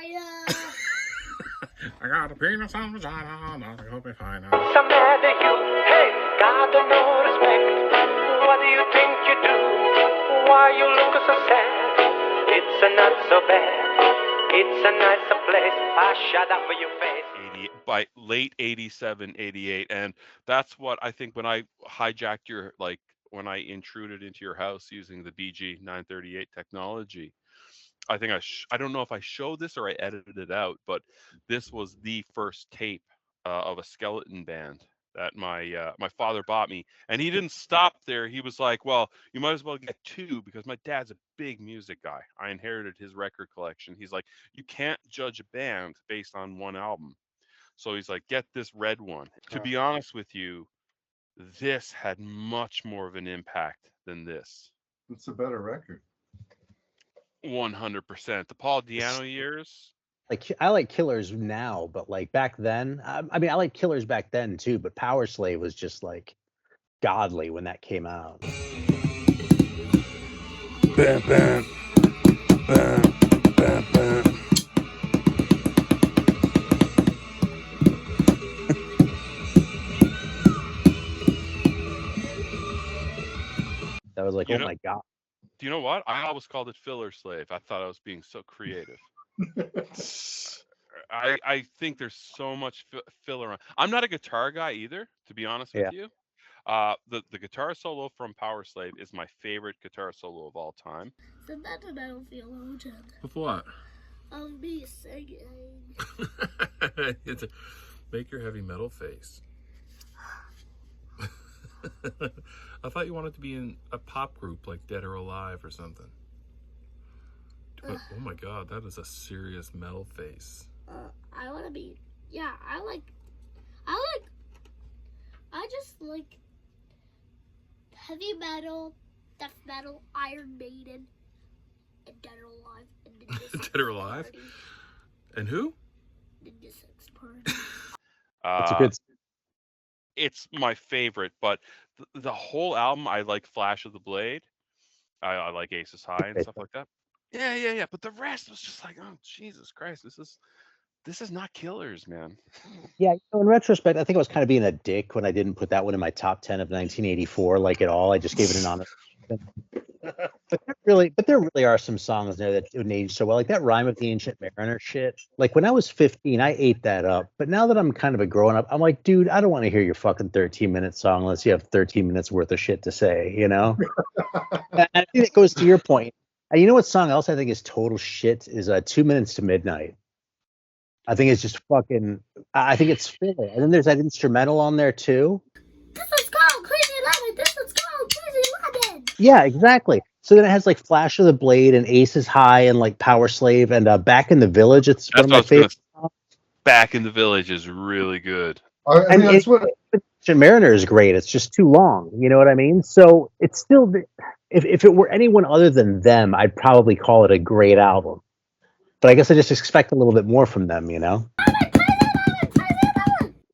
vagina. I got a penis on vagina, nothing will be fine. What's the matter you? Hey, got no respect. What do you think you do? Why you look so sad? It's not so bad. It's a nicer place. Shut up for your face. By late 87, 88. And that's what I think when I hijacked your, like, when I intruded into your house using the BG 938 technology. I think I don't know if I showed this or I edited it out, but this was the first tape of a skeleton band that my father bought me, and he didn't stop there. He was like, "Well, you might as well get two because my dad's a big music guy. I inherited his record collection." He's like, "You can't judge a band based on one album." So he's like, "Get this red one." To be honest with you, this had much more of an impact than this. It's a better record. 100%. The Paul Di'Anno years. Like, I like Killers now, but like back then, I mean, I like Killers back then too, but Powerslave was just like godly when that came out. Bam, bam, bam, bam, bam. That was like, You oh know- my god. Do you know what? I always called it Filler Slave. I thought I was being so creative. I think there's so much filler. I'm not a guitar guy either, to be honest with you. The guitar solo from Powerslave is my favorite guitar solo of all time. So that's a metal theologian. With what? Of me singing. It's make your heavy metal face. I thought you wanted to be in a pop group like Dead or Alive or something. But, oh my god, that is a serious metal face. I want to be. Yeah, I just like heavy metal, death metal, Iron Maiden, and Dead or Alive. And Ninja Sex Dead or Alive? Party. And who? Ninja Sex Party. It's a good. It's my favorite, but the whole album, I like Flash of the Blade. I like Aces High and stuff like that. Yeah. But the rest was just like, oh, Jesus Christ, this is not Killers, man. Yeah, in retrospect, I think I was kind of being a dick when I didn't put that one in my top 10 of 1984, like at all. I just gave it an honor. But there really are some songs there that would age so well, like that Rime of the Ancient Mariner shit. Like when I was 15, I ate that up. But now that I'm kind of a grown up, I'm like, dude, I don't want to hear your fucking 13-minute song unless you have 13 minutes worth of shit to say, you know? And I think it goes to your point. And you know what song else I think is total shit is 2 Minutes to Midnight. I think it's just fucking. I think it's filler. And then there's that instrumental on there too. This one's called Crazy Lemon. This one's called Crazy Lemon. Yeah, exactly. So then it has like Flash of the Blade and Aces High and like Powerslave and Back in the Village. It's one of my favorite. Back in the Village is really good. I mean, that's what. Ancient Mariner is great. It's just too long. You know what I mean? So it's still. If it were anyone other than them, I'd probably call it a great album. But I guess I just expect a little bit more from them, you know?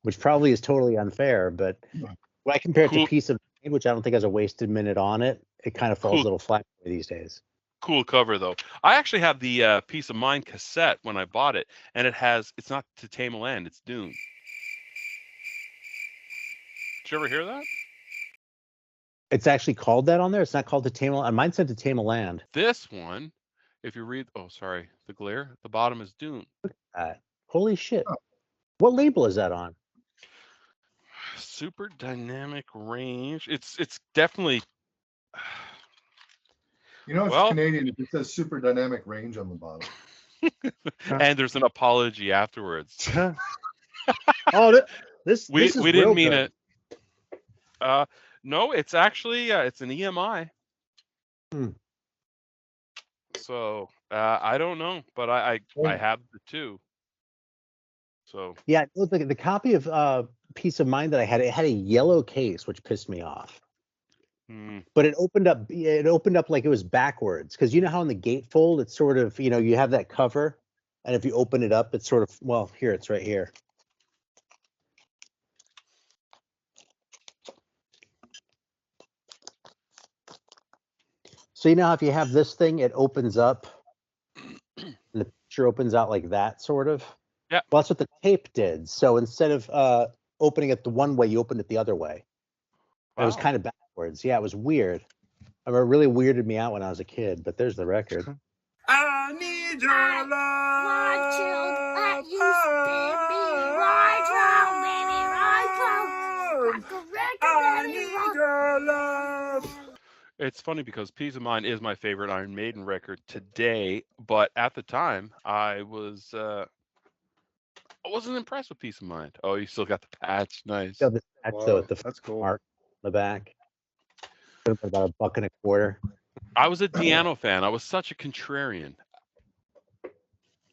Which probably is totally unfair, but when I compare it to Piece of Mind, which I don't think has a wasted minute on it, it kind of falls a little flat these days. Cool cover, though. I actually have the Piece of Mind cassette when I bought it, and it's not To Tame a Land, it's Dune. Did you ever hear that? It's actually called that on there? It's not called To Tame a Land? Mine said To Tame a Land. This one, if you read, the glare, the bottom is Dune. Look at that. Holy shit. Oh. What label is that on? Super Dynamic Range. It's definitely. You know, it's Canadian. It says Super Dynamic Range on the bottom. And there's an apology afterwards. We didn't mean it. No, it's actually it's an EMI. So I don't know, but I have the two. So yeah, the copy of Piece of Mind that I had, it had a yellow case, which pissed me off. But it opened up like it was backwards, because you know how in the gatefold it's sort of, you know, you have that cover, and if you open it up, it's sort of, well, here, it's right here. So you know how if you have this thing, it opens up, and picture opens out like that, sort of. Yeah. Well, that's what the tape did. So instead of opening it the one way, you opened it the other way. It was Wow. kind of backwards. Yeah, it was weird. I mean, it really weirded me out when I was a kid, but there's the record. I need your Right child, love. you spin me right round, baby, right round. Like a record, I baby, need rock. your love. It's funny because Peace of Mind is my favorite Iron Maiden record today, but at the time I wasn't impressed with Peace of Mind. Oh, you still got the patch. Nice. Yeah, the patch, though, Wow, with the that's cool. mark on the back. Could have been about $1.25. I was a Diano fan. I was such a contrarian.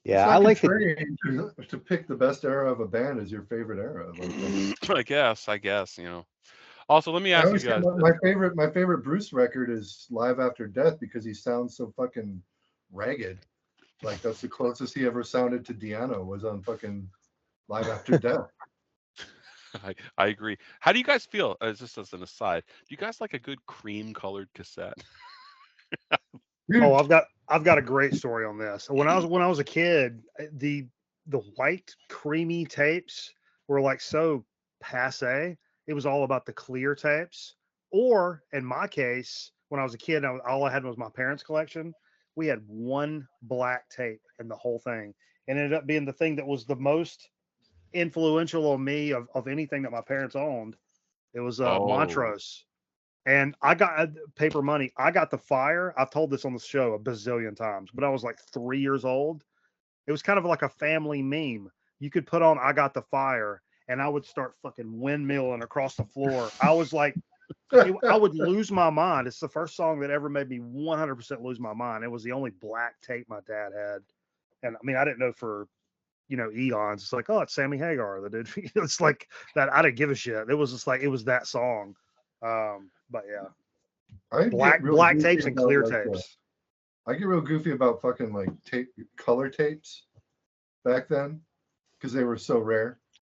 Yeah, It's I not like the. contrarian to pick the best era of a band as your favorite era. Like, I guess, you know. Also, let me I ask you always guys. my favorite Bruce record is Live After Death because he sounds so fucking ragged. Like that's the closest he ever sounded to Diano was on fucking Live After Death. I agree. How do you guys feel? Just as an aside, do you guys like a good cream-colored cassette? Dude, Oh, I've got a great story on this. When I was a kid, the white creamy tapes were like so passe. It was all about the clear tapes. Or in my case, when I was a kid, all I had was my parents' collection. We had one black tape in the whole thing, and it ended up being the thing that was the most influential on me of anything that my parents owned. It was Oh. Montrose. And I got Paper Money. I got the Fire. I've told this on the show a bazillion times, but I was like 3 years old. It was kind of like a family meme. You could put on I Got the Fire, and I would start fucking windmilling across the floor. I was like, I would lose my mind. It's the first song that ever made me 100% lose my mind. It was the only black tape my dad had. And I mean, I didn't know for, eons. It's like, oh, it's Sammy Hagar. The dude. It's like that. I didn't give a shit. It was just like, it was that song. But yeah, I black get real black goofy tapes and about, clear like, tapes. I get real goofy about fucking like color tapes back then because they were so rare.